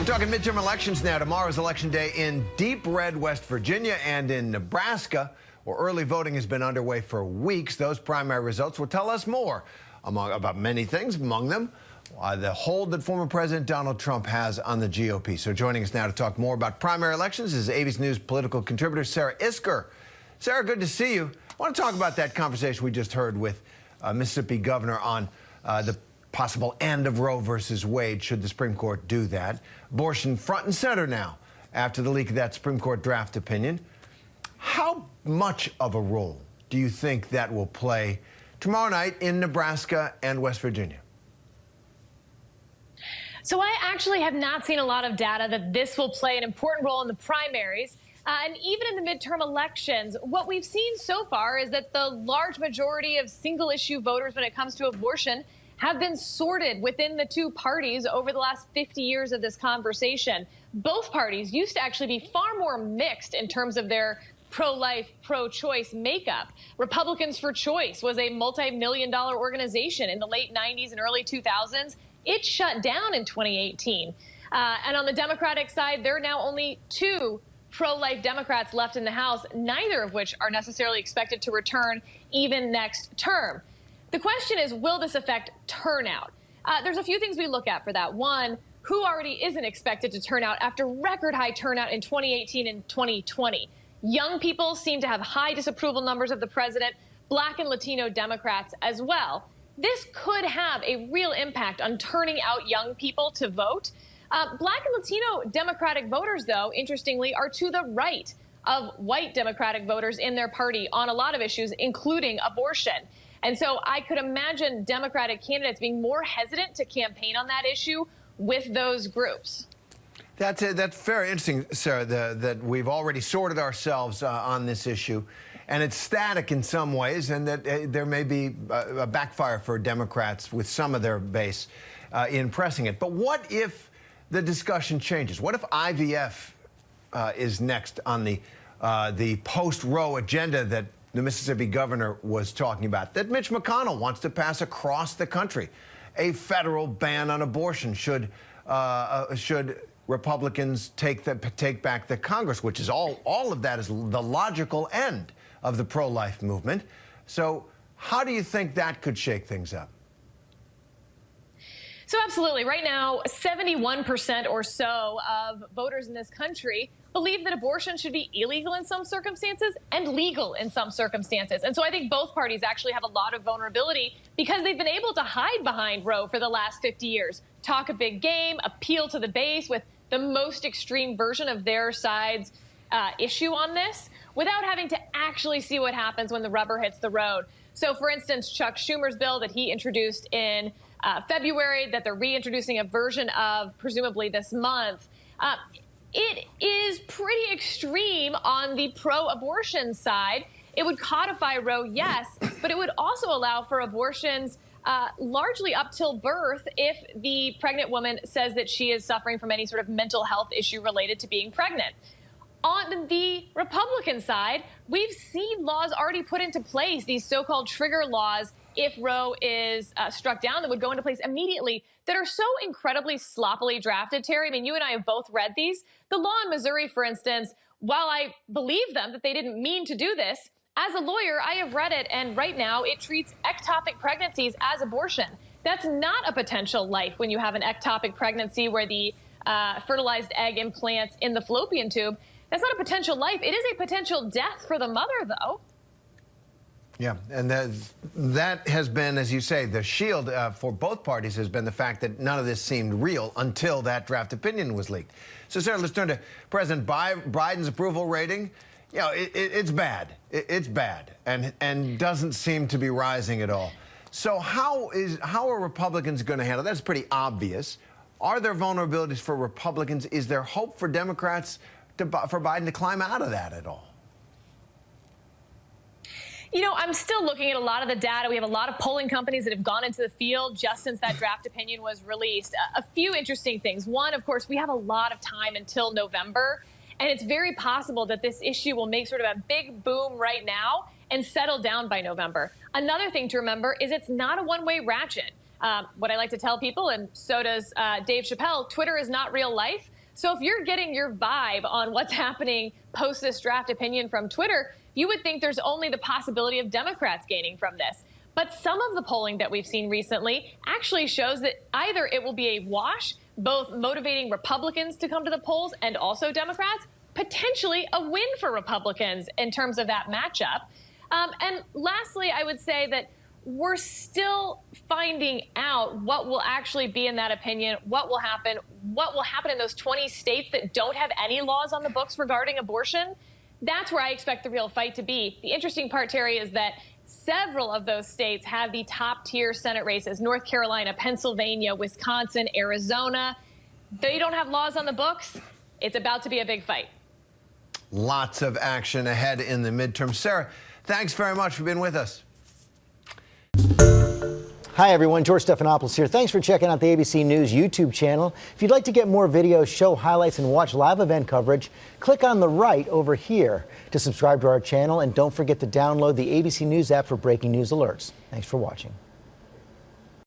We're talking midterm elections now. Tomorrow's election day in deep red West Virginia and in Nebraska, where early voting has been underway for weeks. Those primary results will tell us more about many things, among them the hold that former President Donald Trump has on the GOP. So joining us now to talk more about primary elections is ABC News political contributor Sarah Isgur. Sarah, good to see you. I want to talk about that conversation we just heard with Mississippi governor on the possible end of Roe versus Wade, should the Supreme Court do that. Abortion front and center now after the leak of that Supreme Court draft opinion. How much of a role do you think that will play tomorrow night in Nebraska and West Virginia? So I actually have not seen a lot of data that this will play an important role in the primaries. And even in the midterm elections, what we've seen so far is that the large majority of single-issue voters when it comes to abortion have been sorted within the two parties over the last 50 years of this conversation. Both parties used to actually be far more mixed in terms of their pro-life, pro-choice makeup. Republicans for Choice was a multi-million-dollar organization in the late 90s and early 2000s. It shut down in 2018. And on the Democratic side, there are now only two pro-life Democrats left in the House, neither of which are necessarily expected to return even next term. The question is, will this affect turnout? There's a few things we look at for that. One, who already isn't expected to turn out after record high turnout in 2018 and 2020? Young people seem to have high disapproval numbers of the president, Black and Latino Democrats as well. This could have a real impact on turning out young people to vote. Black and Latino Democratic voters, though, interestingly, are to the right of white Democratic voters in their party on a lot of issues, including abortion. And so I could imagine Democratic candidates being more hesitant to campaign on that issue with those groups. That's very interesting, Sarah, that we've already sorted ourselves on this issue, and it's static in some ways, and that there may be a backfire for Democrats with some of their base in pressing it. But what if the discussion changes? What if IVF is next on the post-Roe agenda that the Mississippi governor was talking about, that Mitch McConnell wants to pass across the country? A federal ban on abortion should Republicans take back the Congress, which is all of that is the logical end of the pro-life movement. So how do you think that could shake things up? So absolutely. Right now, 71% or so of voters in this country believe that abortion should be illegal in some circumstances and legal in some circumstances. And so I think both parties actually have a lot of vulnerability because they've been able to hide behind Roe for the last 50 years, talk a big game, appeal to the base with the most extreme version of their side's issue on this without having to actually see what happens when the rubber hits the road. So, for instance, Chuck Schumer's bill that he introduced in February, that they're reintroducing a version of presumably this month, it is pretty extreme on the pro-abortion side. It would codify Roe, yes, but it would also allow for abortions largely up till birth if the pregnant woman says that she is suffering from any sort of mental health issue related to being pregnant. On the Republican side, we've seen laws already put into place, these so-called trigger laws, if Roe is struck down, that would go into place immediately, that are so incredibly sloppily drafted, Terry. I mean, you and I have both read these. The law in Missouri, for instance, while I believe them that they didn't mean to do this, as a lawyer, I have read it, and right now it treats ectopic pregnancies as abortion. That's not a potential life when you have an ectopic pregnancy where the fertilized egg implants in the fallopian tube. That's not a potential life. It is a potential death for the mother, though. Yeah, and that has been, as you say, the shield for both parties has been the fact that none of this seemed real until that draft opinion was leaked. So, Sarah, let's turn to President Biden's approval rating. You know, it's bad. It's bad, and doesn't seem to be rising at all. So how are Republicans going to handle that? That's pretty obvious. Are there vulnerabilities for Republicans? Is there hope for Democrats for Biden to climb out of that at all? You know, I'm still looking at a lot of the data. We have a lot of polling companies that have gone into the field just since that draft opinion was released. A few interesting things. One, of course, we have a lot of time until November, and it's very possible that this issue will make sort of a big boom right now and settle down by November. Another thing to remember is it's not a one-way ratchet. What I like to tell people, and so does Dave Chappelle, Twitter is not real life. So if you're getting your vibe on what's happening post this draft opinion from Twitter, you would think there's only the possibility of Democrats gaining from this. But some of the polling that we've seen recently actually shows that either it will be a wash, both motivating Republicans to come to the polls and also Democrats, potentially a win for Republicans in terms of that matchup. And lastly, I would say that we're still finding out what will actually be in that opinion, what will happen in those 20 states that don't have any laws on the books regarding abortion. That's where I expect the real fight to be. The interesting part, Terry, is that several of those states have the top tier Senate races: North Carolina, Pennsylvania, Wisconsin, Arizona. They don't have laws on the books. It's about to be a big fight. Lots of action ahead in the midterm. Sarah, thanks very much for being with us. Hi, everyone. George Stephanopoulos here. Thanks for checking out the ABC News YouTube channel. If you'd like to get more videos, show highlights, and watch live event coverage, click on the right over here to subscribe to our channel. And don't forget to download the ABC News app for breaking news alerts. Thanks for watching.